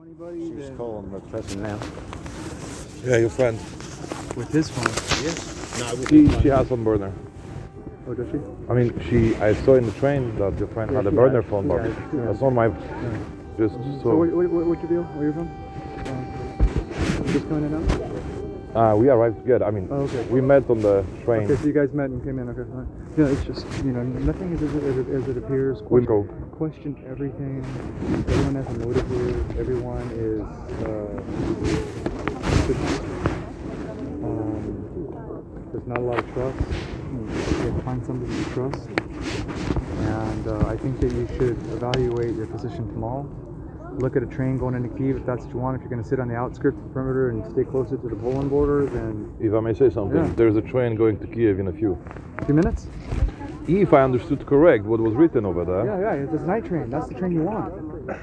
She's calling the person now. Yeah, your friend. With his phone. No, She has one burner. Oh, does she? I mean, I saw in the train that your friend had a burner phone, but that's not my. Just So what's your deal? Where you from? Just coming in now? we arrived together. I mean, okay. we met on the train. Okay, so you guys met and came in. Okay, fine. Yeah, it's just nothing is as it appears. Winko. Question everything. Everyone has a motive here. Everyone is. There's not a lot of trust. You have to find somebody to trust. And I think that you should evaluate your position tomorrow. Look at a train going into Kyiv if that's what you want. If you're going to sit on the outskirts of the perimeter and stay closer to the Poland border, then... If I may say something, there's a train going to Kiev in a few minutes? If I understood correct what was written over there. Yeah, it's a night train. That's the train you want.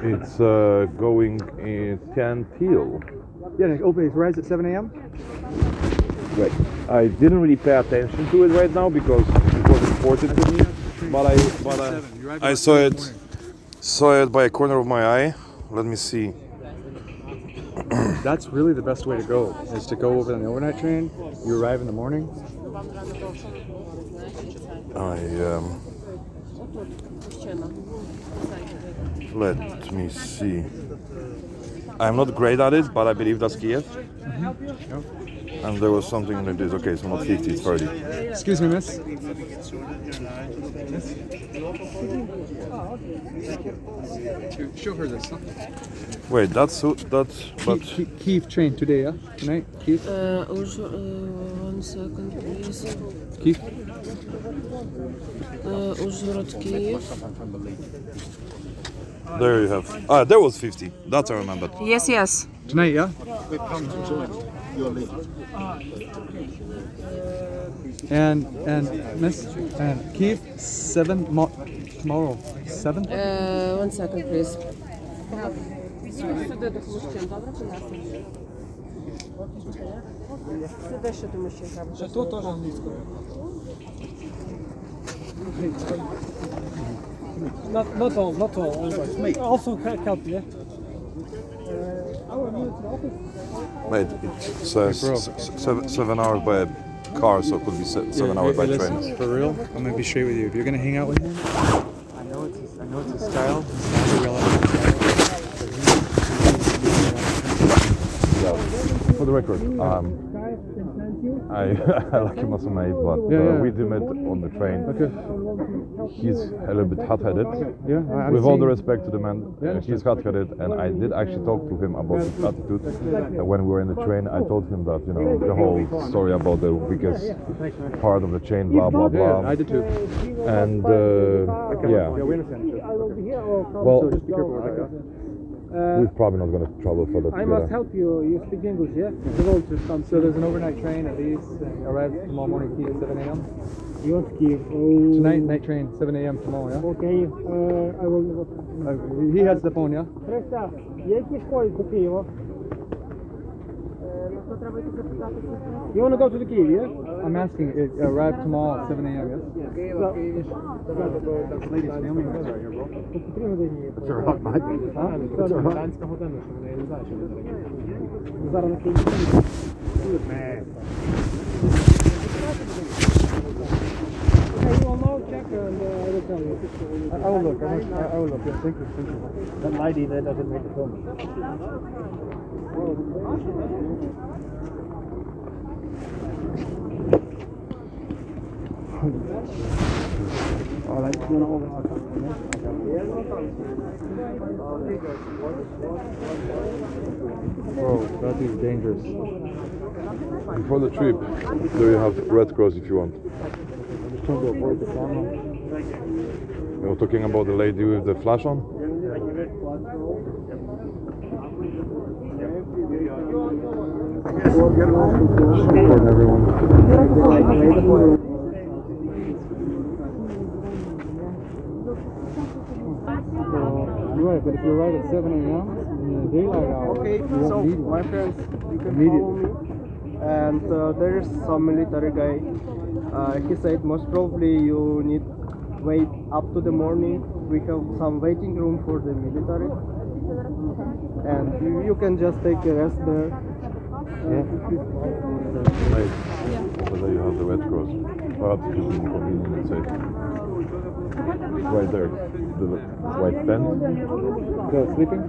It's going in 10 till. Yeah, it arrives at 7 a.m.? Right. I didn't really pay attention to it right now because it was important to me. But I saw it by a corner of my eye. Let me see. That's really the best way to go, is to go over on the overnight train. You arrive in the morning. Let me see. I'm not great at it, but I believe that's Kiev. And there was something like this. Okay, so not 50, it's 30. Excuse me, miss. Show her this. Wait, that's but Kyiv train today, yeah? Tonight, Kyiv. 1 second, please. Kyiv. Uzhhorod, Kyiv. there you have. Ah, there was 50. That I remembered. Yes. Tonight, yeah. And miss, and Kyiv 7 tomorrow 7. 1 second, please. Not all. Also help, yeah. Wait, it says 7 hours by a car, so it could be 7 hours by train. For real, I'm gonna be straight with you. If you're gonna hang out with him, I know it's his style. It's not a real Yeah. For the record, I like him as a mate, but we did meet on the train. Okay. He's a little bit hot-headed. Yeah. With all the respect to the man, he's hot-headed, and I did actually talk to him about his attitude. When we were in the train, I told him that the whole story about the weakest part of the chain, blah blah blah. Yeah, I did too. And Yeah, we understand. well, So just be careful with that. we're probably not going to travel further I together. must help you. You speak English, yeah? The road just comes. So there's an overnight train at least, and arrives tomorrow morning Kyiv at 7 a.m. You want to give? Tonight, night train, 7 a.m. tomorrow, yeah? Okay, I will. He has the phone, yeah? Хреста, є якісь школи по Києву? You want to go to the Kyiv, yeah? I'm asking, it arrived tomorrow at 7 a.m., yes? This lady's filming us right here, bro. It's a rock, mate. It's a rock. Зараз на Київ. You will now check and I will tell you. I will look, I will look, yeah, thank you. That lady there doesn't make the film. Bro, that is dangerous. Before the trip, there you have Red Cross if you want. I'm just trying to avoid the camera. You were talking about the lady with the flash on? Support everyone. You're right, but if you're right at 7 a.m. in the daylight hours, Okay, you so won't need my one. friends, you can follow me. And there is some military guy. He said most probably you need wait up to the morning. We have some waiting room for the military. and you can just take a rest there. Right. So there you have the Red Cross. Perhaps it is more convenient and safe. Right there, the white tent. Sleeping?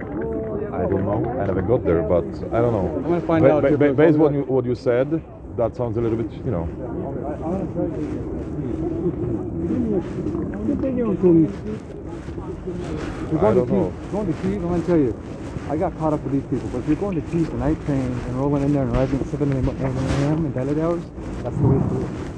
I don't know. I never got there, but I don't know. I'm gonna find out. Based on what you said, that sounds a little bit, you know. I don't know. Going to Kyiv, I'm gonna tell you, I got caught up with these people, but if you're going to Kyiv, the night train, and rolling in there and arriving at 7 a.m. in daylight hours, that's the way to do it.